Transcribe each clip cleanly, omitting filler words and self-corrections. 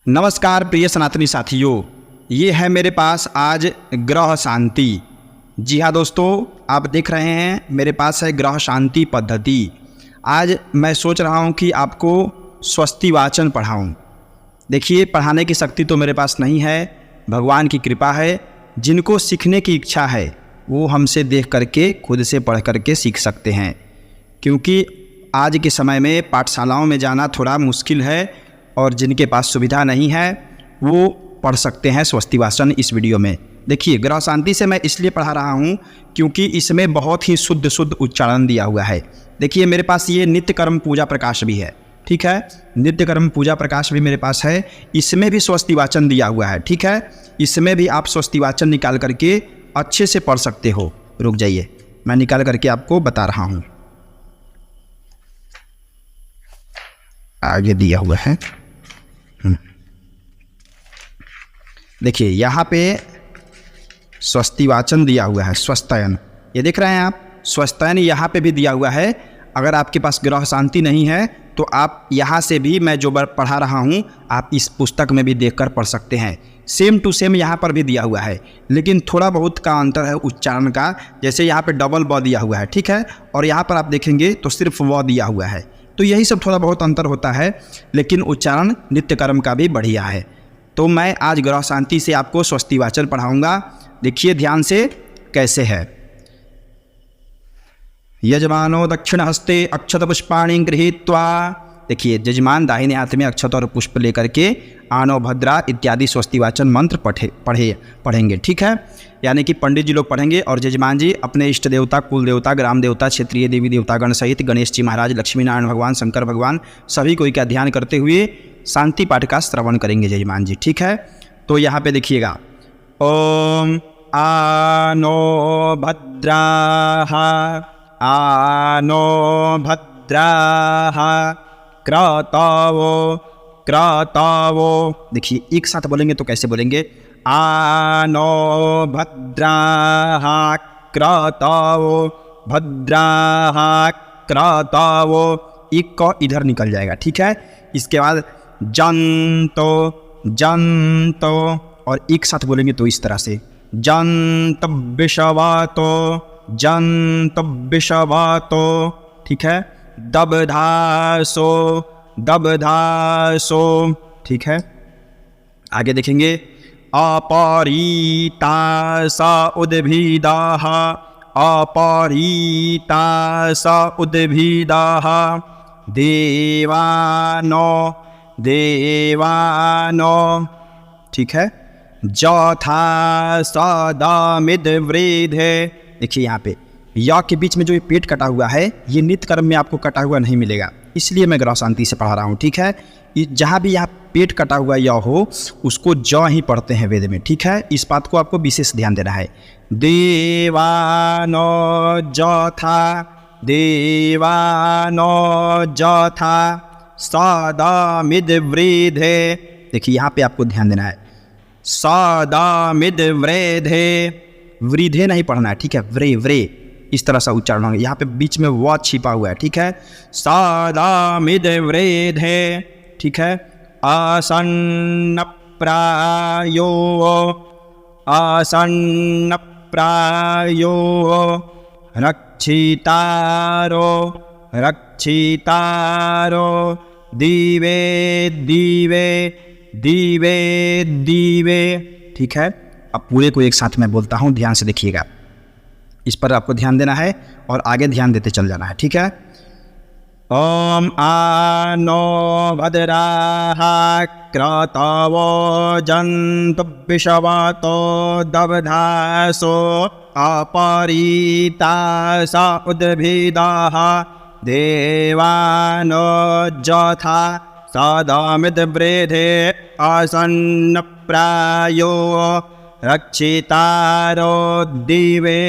नमस्कार प्रिय सनातनी साथियों, ये है मेरे पास आज ग्रह शांति। जी हाँ दोस्तों, आप देख रहे हैं मेरे पास है ग्रह शांति पद्धति। आज मैं सोच रहा हूँ कि आपको स्वस्ति वाचन पढ़ाऊँ। देखिए, पढ़ाने की शक्ति तो मेरे पास नहीं है, भगवान की कृपा है। जिनको सीखने की इच्छा है वो हमसे देख करके खुद से पढ़ करके सीख सकते हैं, क्योंकि आज के समय में पाठशालाओं में जाना थोड़ा मुश्किल है और जिनके पास सुविधा नहीं है वो पढ़ सकते हैं स्वस्ति वाचन इस वीडियो में। देखिए, ग्रह शांति से मैं इसलिए पढ़ा रहा हूँ क्योंकि इसमें बहुत ही शुद्ध उच्चारण दिया हुआ है। देखिए, मेरे पास ये नित्य कर्म पूजा प्रकाश भी है, ठीक है। नित्य कर्म पूजा प्रकाश भी मेरे पास है, इसमें भी स्वस्ति वाचन दिया हुआ है, ठीक है। इसमें भी आप स्वस्ति वाचन निकाल करके अच्छे से पढ़ सकते हो। रुक जाइए, मैं निकाल करके आपको बता रहा हूँ। आगे दिया हुआ है, देखिए यहाँ पे स्वस्ति वाचन दिया हुआ है, स्वस्तयन, ये देख रहे हैं आप, स्वस्तयन यहाँ पे भी दिया हुआ है। अगर आपके पास ग्रह शांति नहीं है तो आप यहाँ से भी मैं जो पढ़ा रहा हूँ आप इस पुस्तक में भी देखकर पढ़ सकते हैं। सेम टू सेम यहाँ पर भी दिया हुआ है, लेकिन थोड़ा बहुत का अंतर है उच्चारण का। जैसे यहाँ पे डबल ब दिया हुआ है, ठीक है, और यहाँ पर आप देखेंगे तो सिर्फ व दिया हुआ है। तो यही सब थोड़ा बहुत अंतर होता है, लेकिन उच्चारण नित्य कर्म का भी बढ़िया है। तो मैं आज ग्रह शांति से आपको स्वस्ति वाचन पढ़ाऊंगा। देखिए ध्यान से कैसे है। यजमानो दक्षिण हस्ते अक्षत पुष्पाणि गृहीत्वा, देखिए यजमान दाहिने हाथ में अक्षत और पुष्प लेकर के आनो भद्रा इत्यादि स्वस्ति वाचन मंत्र पढ़ेंगे, ठीक है। यानी कि पंडित जी लोग पढ़ेंगे और यजमान जी अपने इष्ट देवता, कुल देवता, ग्राम देवता, क्षेत्रीय देवी देवतागण सहित गणेश जी महाराज, लक्ष्मी नारायण भगवान, शंकर भगवान, सभी कोई का ध्यान करते हुए शांति पाठ का श्रवण करेंगे यजमान जी, ठीक है। तो यहाँ पे देखिएगा, ओम आनो भद्राः आनो भद्राः क्रतवो, देखिए एक साथ बोलेंगे तो कैसे बोलेंगे, आनो भद्राः क्रतवो भद्राः क्रतवो, एक को इधर निकल जाएगा, ठीक है। इसके बाद जंतो, और एक साथ बोलेंगे तो इस तरह से जंतविषवातो, ठीक है। दबधासो, ठीक है। आगे देखेंगे, अपरीतासा उद्भिदाः, देवानो, ठीक है। जथा सदामिद वृद्धे, देखिए यहाँ पे या के बीच में जो ये पेट कटा हुआ है ये नित्य कर्म में आपको कटा हुआ नहीं मिलेगा, इसलिए मैं ग्रह शांति से पढ़ा रहा हूँ, ठीक है। जहाँ भी यहाँ पेट कटा हुआ या हो उसको ज ही पढ़ते हैं वेद में, ठीक है। इस बात को आपको विशेष ध्यान देना है। देवानो जथा सदामिद वृद्धे, देखिए यहाँ पे आपको ध्यान देना है, सदामिद वृद्धे नहीं पढ़ना है, ठीक है। व्रे इस तरह से उच्चारण होंगे, यहाँ पे बीच में व छिपा हुआ है, ठीक है। सदामिद वृद्धे, ठीक है। आसन्न प्रायो रक्षितारो दीवे, ठीक है। अब पूरे को एक साथ मैं बोलता हूँ, ध्यान से देखिएगा, इस पर आपको ध्यान देना है और आगे ध्यान देते चल जाना है, ठीक है। ओम आनो भद्राः क्रतवो जन्तुविषवातो दबधासो अपरीतासा उद्भिदाः देवानो जथा सदामिद वृद्धे आसन्न प्रायो रक्षितारो दिवे,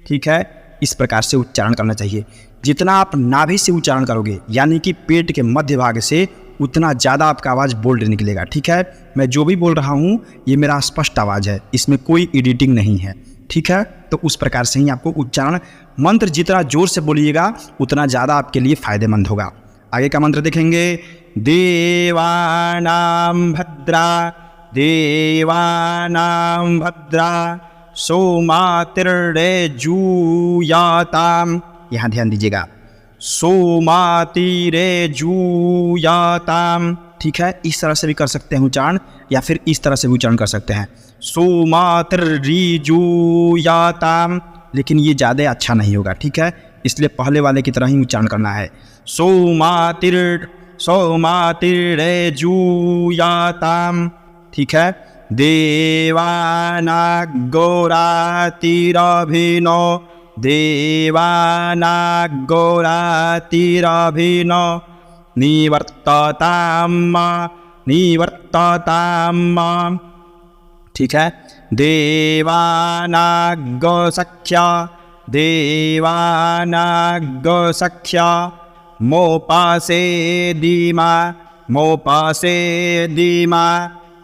ठीक है। इस प्रकार से उच्चारण करना चाहिए। जितना आप नाभि से उच्चारण करोगे यानी कि पेट के मध्य भाग से, उतना ज़्यादा आपका आवाज़ बोल्ड निकलेगा, ठीक है। मैं जो भी बोल रहा हूँ ये मेरा स्पष्ट आवाज़ है, इसमें कोई एडिटिंग नहीं है, ठीक है। तो उस प्रकार से ही आपको उच्चारण, मंत्र जितना जोर से बोलिएगा उतना ज़्यादा आपके लिए फ़ायदेमंद होगा। आगे का मंत्र देखेंगे, देवानां भद्रा देवानां भद्रा सोमातिर्जूयाताम। यहाँ ध्यान दीजिएगा, सोमातिर्जूयाताम। ठीक है, इस तरह से भी कर सकते हैं उच्चारण, या फिर इस तरह से भी उच्चारण कर सकते हैं, सोमातिर्जूयाताम, लेकिन ये ज़्यादा अच्छा नहीं होगा। ठीक है, इसलिए पहले वाले की तरह ही उच्चारण करना है, सोमातिर्जूयाताम। ठीक है, देवानागोरातिरभिनो देवानागोरातिरभिनो निवर्तताम निवर्तताम। ठीक है, देवानागसख्या देवानागसख्या मोपासे दीमा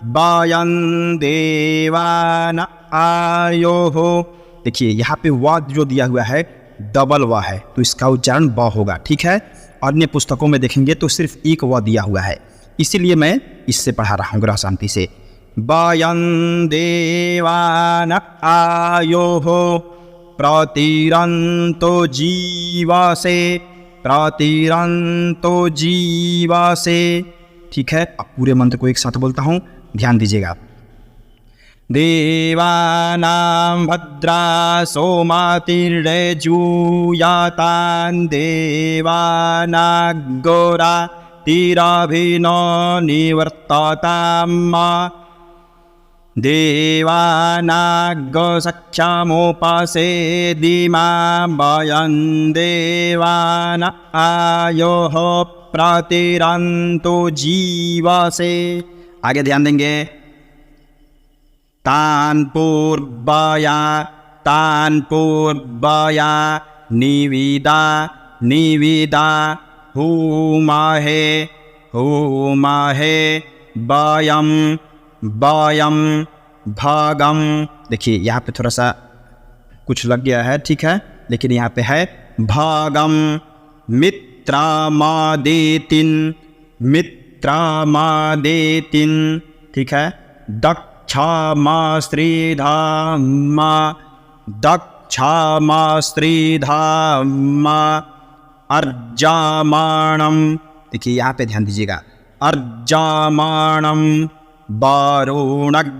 वायं देवान आयोः। देखिए यहाँ पे व जो दिया हुआ है डबल व है, तो इसका उच्चारण ब होगा। ठीक है, अन्य पुस्तकों में देखेंगे तो सिर्फ एक व दिया हुआ है, इसीलिए मैं इससे पढ़ा रहा हूँ ग्रह शांति से। वायं देवान आयोः प्रतिरन्तो जीवसे। ठीक है, अब पूरे मंत्र को एक साथ बोलता हूँ, ध्यान दीजिएगा। देवानां भद्रा सोमातिर्जूयातां देवानागोरातिरभिनो निवर्तताम देवानागसख्यामोपासे दीमा वायं देवान आयोः प्रतिरन्तो जीवसे। आगे ध्यान देंगे, तान पूर्वया निविदा हूमहे वायं भागम। देखिए यहाँ पे थोड़ा सा कुछ लग गया है, ठीक है, लेकिन यहाँ पे है भागम। मित्रामादेतिन। ठीक है, दक्षामास्त्रीधामा अर्जामाणम। देखिए यहाँ पे ध्यान दीजिएगा, अर्जामाणम बारोणग।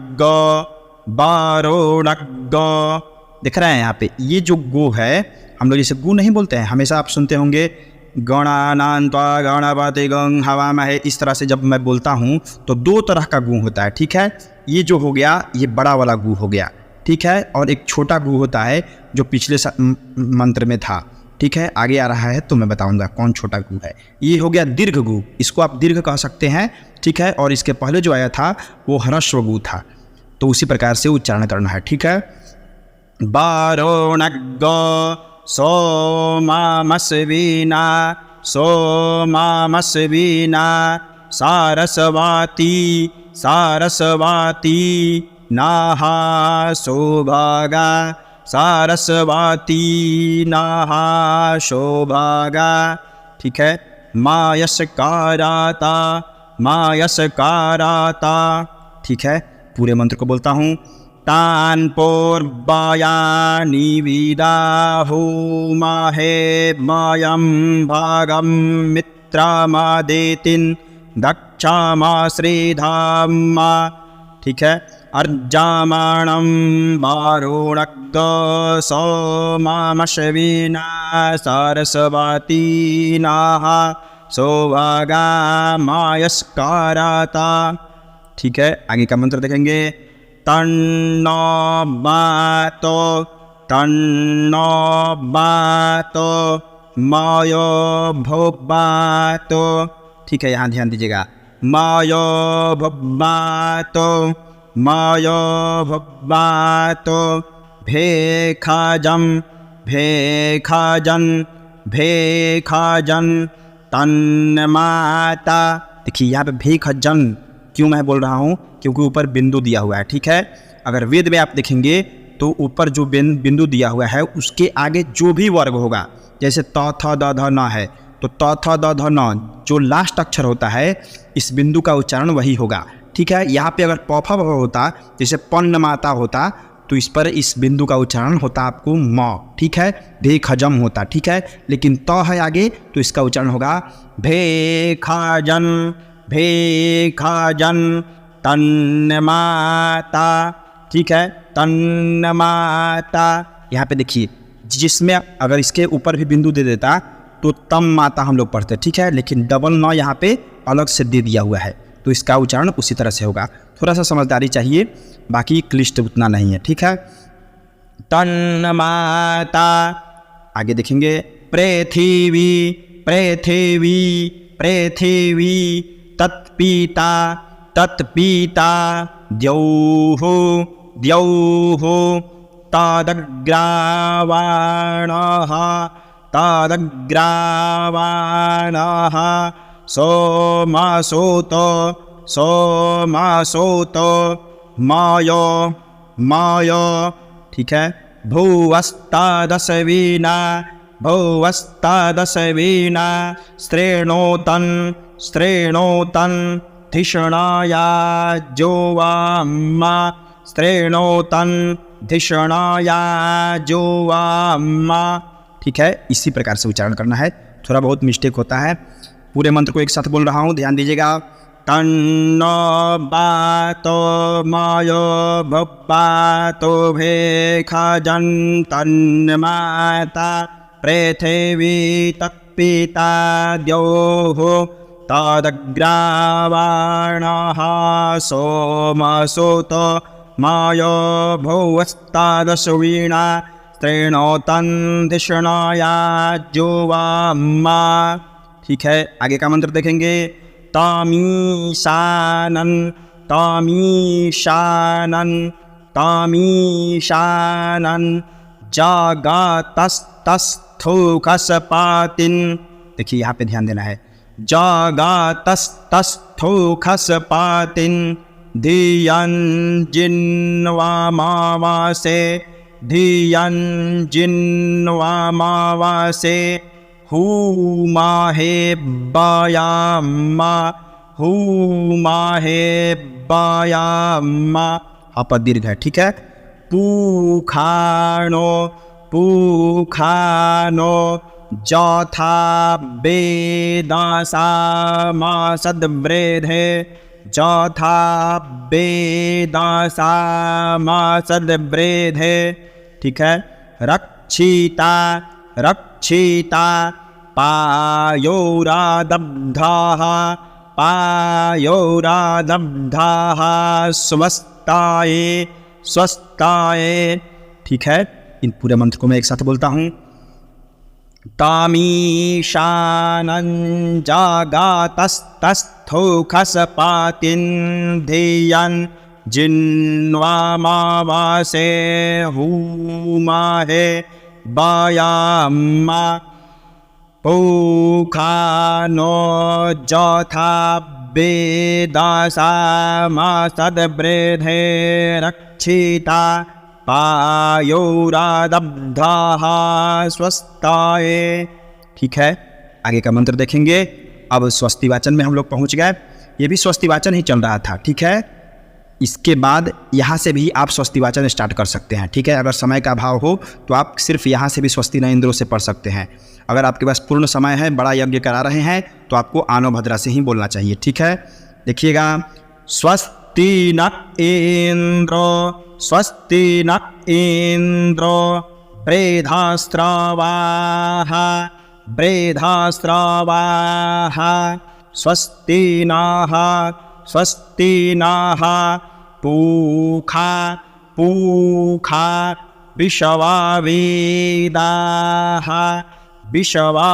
दिख रहा है यहाँ पे, ये जो गो है, हम लोग इसे गु नहीं बोलते हैं, हमेशा आप सुनते होंगे गणानान्त्वा गणपति गं हवामहे। इस तरह से जब मैं बोलता हूँ तो दो तरह का गु होता है। ठीक है, ये जो हो गया ये बड़ा वाला गु हो गया। ठीक है, और एक छोटा गु होता है जो पिछले मंत्र में था। ठीक है, आगे आ रहा है तो मैं बताऊंगा कौन छोटा गु है। ये हो गया दीर्घ गु, इसको आप दीर्घ कह सकते हैं। ठीक है, और इसके पहले जो आया था वो ह्रस्व गु था, तो उसी प्रकार से उच्चारण करना है। ठीक है, बारोणग सोमामस्विना सारस्वती नाहा सौभागा सौभागा। ठीक है, मायस्काराता। ठीक है, पूरे मंत्र को बोलता हूँ, तान पूर्वया निविदा हूमहे वायं भागं मित्रामादेतिन दक्षामाश्रीधामा। ठीक है, अर्जामाणं वारुणग सोमामश्विना सरस्वती नाहा सौभागा मायस्काराता। ठीक है, आगे का मंत्र देखेंगे, तन्नो बातो मायो भोबातो। ठीक है, यहाँ ध्यान दीजिएगा, मायो भोबातो भेखाजन तन्माता। देखिए यहाँ पे भेखजन क्यों मैं बोल रहा हूँ, क्योंकि ऊपर बिंदु दिया हुआ है। ठीक है, अगर वेद में आप देखेंगे तो ऊपर जो बिंदु दिया हुआ है उसके आगे जो भी वर्ग होगा, जैसे त थ द ध न है, तो त थ द ध न जो लास्ट अक्षर होता है इस बिंदु का उच्चारण वही होगा। ठीक है, यहाँ पे अगर प फ ब होता, जैसे पन्न माता होता, तो इस पर इस बिंदु का उच्चारण होता आपको म। ठीक है, भे खजम होता। ठीक है, लेकिन त है आगे तो इसका उच्चारण होगा भे खजन, भे खजन तन्न माता। ठीक है, तन्न माता। यहाँ पे देखिए, जिसमें अगर इसके ऊपर भी बिंदु दे देता तो तम माता हम लोग पढ़ते। ठीक है, लेकिन डबल न यहाँ पे अलग से दे दिया हुआ है तो इसका उच्चारण उसी तरह से होगा। थोड़ा सा समझदारी चाहिए, बाकी क्लिष्ट उतना नहीं है। ठीक है, तन्न माता। आगे देखेंगे पृथ्वी, पृथ्वी, पृथ्वी तत्पिता, तत्पिता द्यौः, द्यौः तदग्रावाणः, तदग्रावाणः सोमसूतो, सोमसूतो मायो, मायो। ठीक है, भुवस्तदसवीना, भुवस्तदसवीना श्रेणोतन, श्रेणोतन धिषणाया जोवाम्मा, श्रेणोतन धिषणाया जोवाम्मा। ठीक है, इसी प्रकार से उच्चारण करना है, थोड़ा बहुत मिस्टेक होता है। पूरे मंत्र को एक साथ बोल रहा हूँ, ध्यान दीजिएगा। तन्नो बातो मायो भुब्बातो भे खजन तन्न माता पृथ्वी तत्पिता द्यौः तदग्रावाणः सोमसूतो मायो भुवस्तदसवीना श्रेणोतन धिषणाया जोवाम्मा। ठीक है, आगे का मंत्र देखेंगे। तामीशानन, तामीशानन, तामीशानन जागातस्तस्थोखसपातिन। देखिए यहाँ पे ध्यान देना है। जागातस्तस्थोखसपातिन धियन जिन्वामावासे, धियन जिन्वामावासे हूमाहे बायाम्मा, हूमाहे बायाम्मा। हाँ पर दीर्घ है। ठीक है, पूखानो, पूखानो जौथा वेदासामासद्वृधे, चौथा वेदासामासद्वृधे। ठीक है, रक्षिता, रक्षिता पायोरादब्धाः, पायोरादब्धाः स्वस्ताये, स्वस्ताये। ठीक है, इन पूरे मंत्र को मैं एक साथ बोलता हूँ। तामीशानन जागातस्तस्थोखसपातिन धियन जिन्वामावासे हूमाहे बायाम्मा पूखानो जौथा वेदासामासद्वृधे रक्षिता पायोरादब्धाः स्वस्ताये। ठीक है, आगे का मंत्र देखेंगे। अब स्वस्ति वाचन में हम लोग पहुंच गए। ये भी स्वस्ति वाचन ही चल रहा था। ठीक है, इसके बाद यहाँ से भी आप स्वस्ति वाचन स्टार्ट कर सकते हैं। ठीक है, अगर समय का अभाव हो तो आप सिर्फ यहाँ से भी स्वस्ति न इंद्रों से पढ़ सकते हैं। अगर आपके पास पूर्ण समय है, बड़ा यज्ञ करा रहे हैं, तो आपको आनो भद्रा से ही बोलना चाहिए। ठीक है, देखिएगा। स्वस्ति न इंद्रो, स्वस्ति न इंद्रो वृधास्त्रावाः, वृधास्त्रावाः स्वस्ति नः, स्वस्ति नः पूखा, पूखा विश्वावेदाः, विश्वावेदाः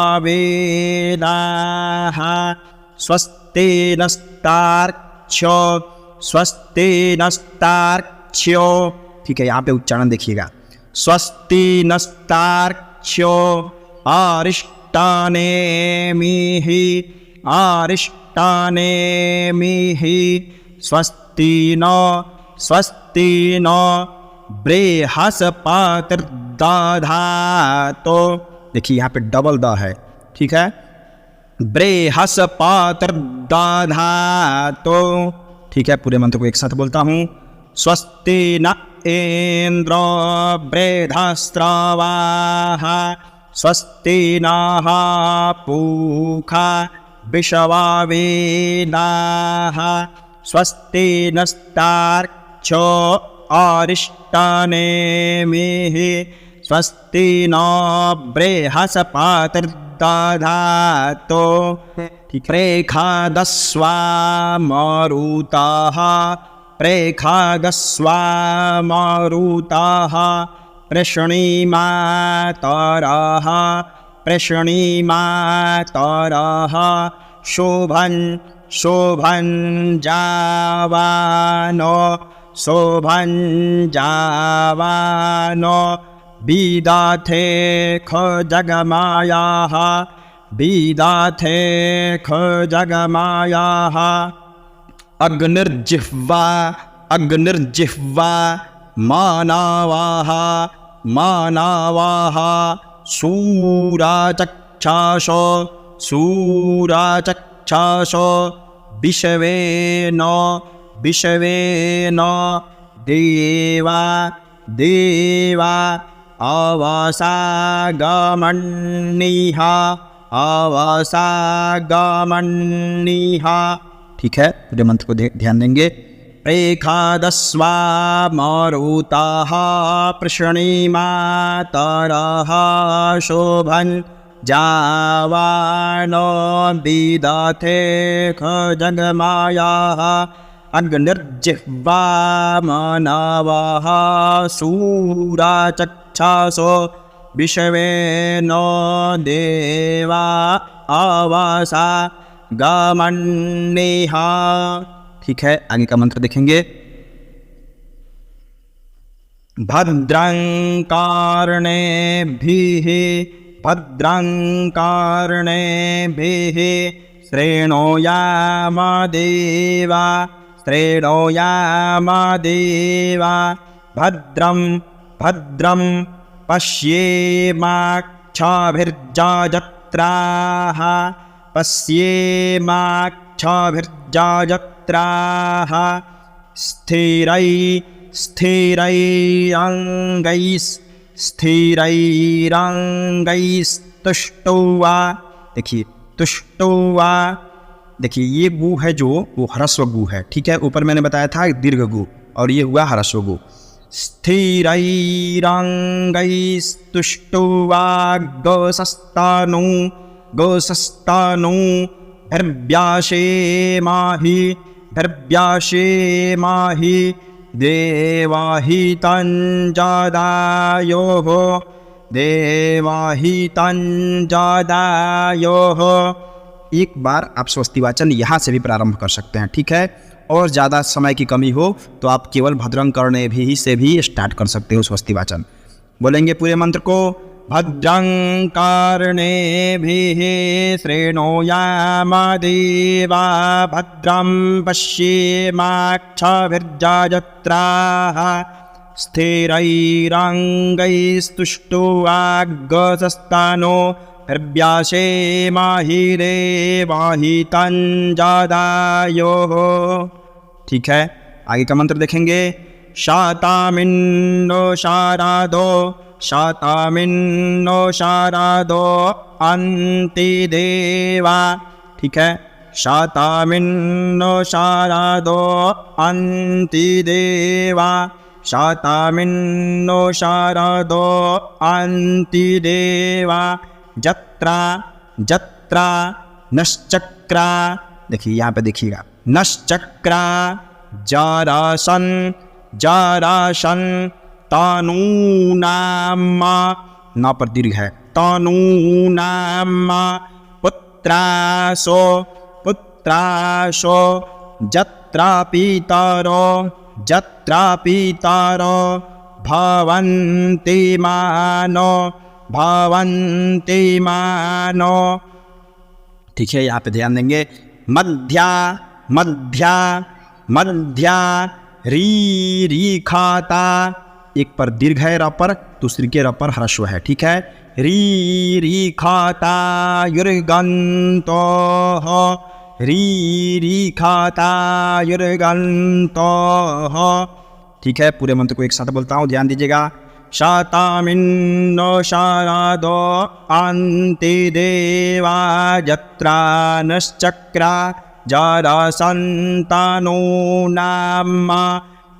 स्वस्ति नस्तार्क्ष्यो, स्वस्ति नस्तार्क्ष्यो। ठीक है, यहाँ पे उच्चारण देखिएगा। स्वस्ति नस्तार्क्ष्यो आरिष्टानेमिः, आरिष्टानेमिः स्वस्ति न, स्वस्ति न बृहस्पतिर्दधातु। देखिए यहाँ पे डबल द है। ठीक है, बृहस्पतिर्दधातु। ठीक है, पूरे मंत्र को एक साथ बोलता हूँ। स्वस्ति न इंद्रो बृहस्रवाः स्वस्ति नः पूषा विश्ववेदाः स्वस्ति नस्तार्क्ष्यो अरिष्टनेमिः स्वस्ति न बृहस्पतिर्दधातु। प्रेषयस्व मरुतः प्रेषयस्व मरुतः पृष्णीमातरः पृष्णीमातरः शोभन् शोभन् जावानो शोभन् जावानो विदथे खजगमायाः विदथे खजगमायाः। अग्निर्जिह्वा अग्निर्जिह्वा मानवाः मानवाः शूराचक्षासो शूराचक्षासो विश्वेन विश्वेन देवा देवा अवसागमन्निः अवसागमन्निः। ठीक है, पूरे मंत्र को ध्यान देंगे। प्रेषयस्व मरुतः पृष्णीमातरः शोभन् जावानो विदथे खजगमायाः। अग्निर्जिह्वा मानवः शूराचक्षासो विश्वेन देवा अवसागमन्निः। ठीक है, आगे का मंत्र देखेंगे। भद्रं कर्णेभिः भद्रं कर्णेभिः शृणुयाम देवा शृणुयाम देवा। भद्रं भद्रं पश्येमाक्षभिर्जत्राः पश्येमाक्षभिर्जत्राः। स्थिरै स्थिरैरङ्गैस्तुष्टुवा। देखिए तुष्टुवा, देखिए ये गु है जो वो ह्रस्व गु है। ठीक है, ऊपर मैंने बताया था दीर्घ गु और ये हुआ ह्रस्व गु। स्थिरैरङ्गैस्तुष्टुवा गोसस्तनु गोसस्तनु भर्व्याशेमाहि भर्व्याशेमाहि देवाहितं जदायोः देवाहितं जदायोः। एक बार आप स्वस्ति वाचन यहाँ से भी प्रारंभ कर सकते हैं। ठीक है, और ज़्यादा समय की कमी हो तो आप केवल भद्रं कर्णेभिः से भी स्टार्ट कर सकते हो स्वस्ति वाचन। बोलेंगे पूरे मंत्र को। भद्रं कर्णेभिः शृणुयाम देवा भद्रं पश्येमाक्षभिर्जत्राः स्थिरैरङ्गैस्तुष्टुवाग्गसस्तनो भर्व्याशेमाहि देवाहितं जदायोः। ठीक है, आगे का मंत्र देखेंगे। शातामिन्नो शारदो शातामिन्नो शारदो अन्ति देवा। ठीक है, शातामिन्नो शारदो अन्ति देवा शातामिन्नो शारदो अन्ति देवा। जत्रा जत्रा नश्चक्रा, देखिए यहाँ पे देखिएगा नश्चक्रा। जारासन जारासन तनूनाम, ना पर दीर्घ है, तनूनाम। पुत्रासो पुत्रासो जत्रा पितरो जत्रा पितरो भवन्ति मानो भवन्ति मानो। ठीक है, यहाँ पे ध्यान देंगे। मध्या मध्या मध्या री खाता, एक पर दीर्घ है र पर, दूसरी के र पर ह्रस्व है। ठीक है, रीरिखातायुर्गन्तः रीरिखातायुर्गन्तः। ठीक है, पूरे मंत्र को एक साथ बोलता हूँ, ध्यान दीजिएगा। शातामिन्नो शारदो अन्ति देवा यत्रा नश्चक्रा जरासन्तानो नाम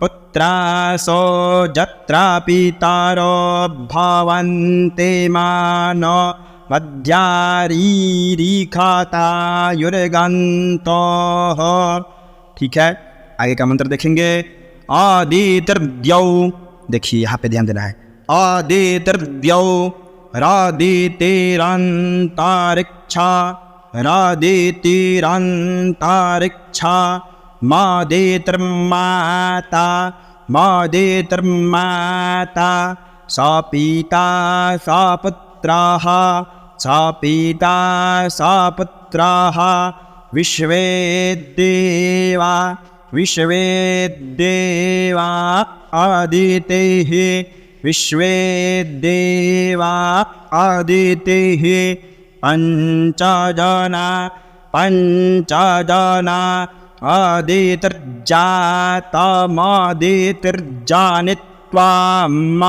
पुत्रासो यत्रा पितारो भवन्ति मान मध्यारीरिखातायुर्गन्तः। ठीक है, आगे का मंत्र देखेंगे। आदित्यर्द्यौ, देखिए यहाँ पे ध्यान देना है। आदित्यर्द्यौ रादितिरन्तरिक्षा रादितिरन्तरिक्षा मादितिर्माता मादितिर्माता सा पिता सा पुत्राः सा पिता सा पुत्राः विश्वे देवा विश्वे देवा आदितेः विश्वे देवा आदितेः पञ्चजना पञ्चजना आदितिर्जातमादितिर्जानित्वाम्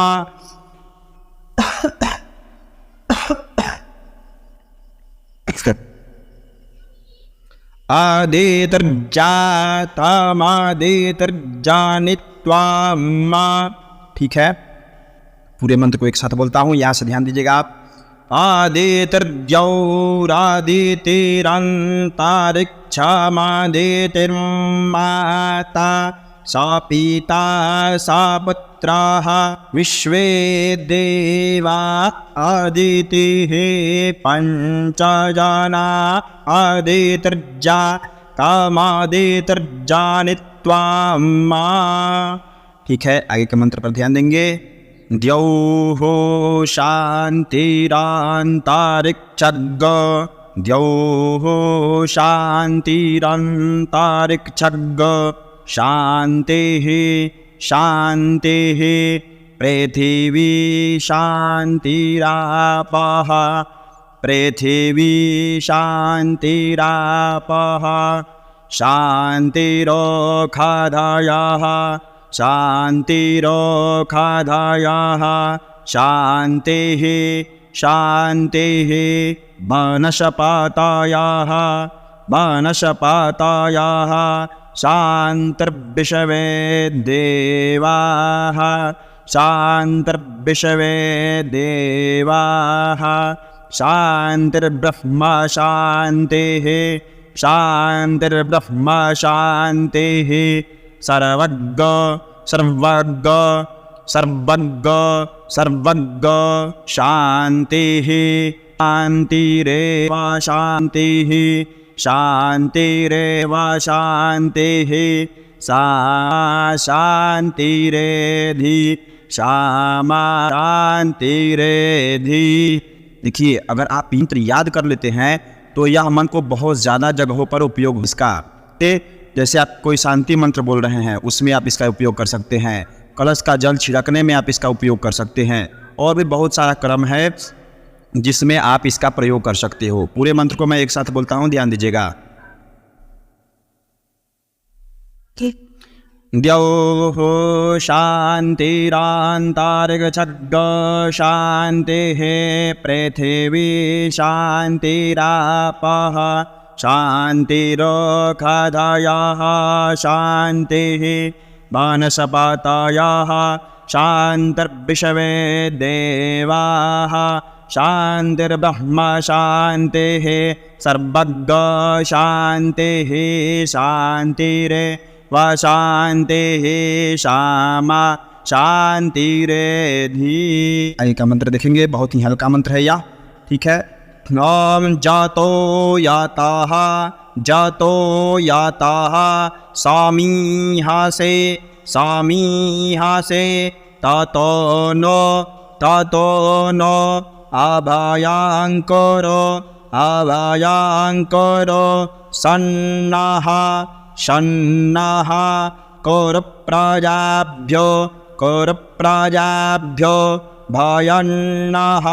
आदितिर्जातमादितिर्जानित्वाम्। ठीक है, पूरे मंत्र को एक साथ बोलता हूँ, यहाँ से ध्यान दीजिएगा आप। आदितिर्जौरादितिरन्तरिक्षमादितिर्माता सा पिता सा पुत्राः विश्वे देवा आदितिः पञ्चजना आदितिर्जातमादितिर्जानित्वाम्। ठीक है, आगे के मंत्र पर ध्यान देंगे। द्यौः शान्तिरन्तरिक्षग द्यौः शान्तिरन्तरिक्षग शान्तिः शान्तिः पृथिवी शान्तिरापः पृथिवी शान्तिरापः शान्तिरोषधयः शान्तिरोषधयः शान्तिः शान्तिः वनस्पतयः वनस्पतयः शान्तिर्विश्वे देवाः शान्तिर्विश्वे देवाः शान्तिर्ब्रह्म शान्तिः शान्तिर्ब्रह्म शान्तिः सर्वज्ञ सर्वज्ञ सर्वज्ञ सर्वज्ञ शान्तिः शान्तिरेव शान्तिः शान्तिरेव शान्तिः सा शान्तिरेधि श्यामा शान्तिरेधि। देखिए, अगर आप मंत्र याद कर लेते हैं तो यह मन को बहुत ज़्यादा जगहों पर उपयोग इसका, जैसे आप कोई शांति मंत्र बोल रहे हैं उसमें आप इसका उपयोग कर सकते हैं, कलश का जल छिड़कने में आप इसका उपयोग कर सकते हैं, और भी बहुत सारा क्रम है जिसमें आप इसका प्रयोग कर सकते हो। पूरे मंत्र को मैं एक साथ बोलता हूँ, ध्यान दीजिएगा। द्यौः शान्तिरन्तरिक्षग शान्तिः पृथिवी शान्तिरापः शान्तिरोषधयः शान्तिः वनस्पतयः शान्तिर्विश्वे देवाः शान्तिर्ब्रह्म शान्तिः सर्वज्ञ शान्तिः शान्तिरेव शान्तिः श्यामा शान्तिरेधि। आगे का मंत्र देखेंगे, बहुत ही हल्का मंत्र है यह। ठीक है। ॐ जातो याताः जातो याताः सामीहासे सामीहासे ततो नो अभयंकरो अभयंकरो सन्नः सन्नः कुरुप्रजाभ्यो कुरुप्रजाभ्यो भयन्नः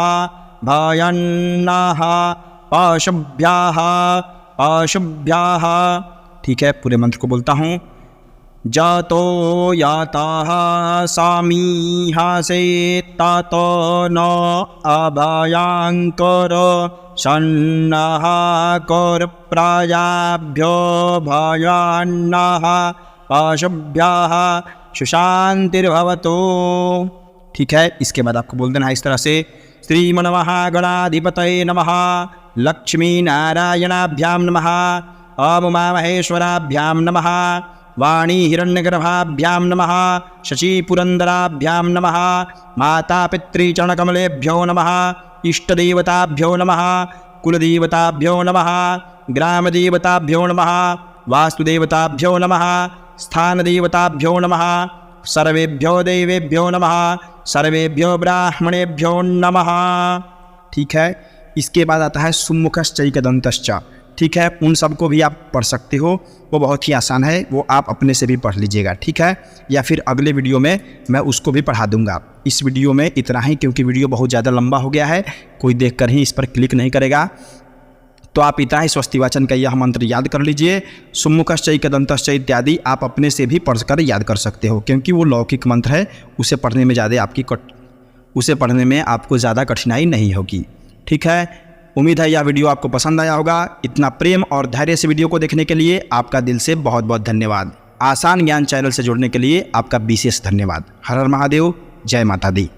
भयन्नः पशुभ्यः पशुभ्यः। ठीक है, पूरे मंत्र को बोलता हूँ। जातो याताः सामीह से ततो न अभयंकर सन्नः कर प्रजाभ्यो भयन्नः पशुभ्यः सुशांतिर्भवतु। ठीक है, इसके बाद आपको बोल देना है इस तरह से। श्रीमन्महागणाधिपतये नमः, लक्ष्मीनारायणाभ्यां नमः, ओम उमामहेश्वराभ्यां नमः, वाणी हिरण्यगर्भाभ्यां नमः, शचीपुरन्दराभ्यां नमः, मातापितृचरणकमलेभ्यो नमः, इष्टदेवताभ्यो नमः, कुलदेवताभ्यो नमः, ग्रामदेवताभ्यो नमः, वास्तुदेवताभ्यो नमः, स्थानदेवताभ्यो नमः, सर्वेभ्यो देवेभ्यो नमः, सर्वेभ्यो ब्राह्मणेभ्यो नमः। ठीक है, इसके बाद आता है सुमुखश्चैकदन्तश्च। ठीक है, उन सबको भी आप पढ़ सकते हो, वो बहुत ही आसान है, वो आप अपने से भी पढ़ लीजिएगा। ठीक है, या फिर अगले वीडियो में मैं उसको भी पढ़ा दूंगा। इस वीडियो में इतना ही, क्योंकि वीडियो बहुत ज़्यादा लंबा हो गया है, कोई देखकर ही इस पर क्लिक नहीं करेगा। तो आप इतना ही स्वस्तिवाचन का यह मंत्र याद कर लीजिए। सुमुखश्चैकदन्तश्च इत्यादि आप अपने से भी पढ़कर याद कर सकते हो, क्योंकि वो लौकिक मंत्र है, उसे पढ़ने में आपको ज़्यादा कठिनाई नहीं होगी। ठीक है, उम्मीद है यह वीडियो आपको पसंद आया होगा। इतना प्रेम और धैर्य से वीडियो को देखने के लिए आपका दिल से बहुत बहुत धन्यवाद। आसान ज्ञान चैनल से जुड़ने के लिए आपका विशेष धन्यवाद। हर हर महादेव, जय माता दी।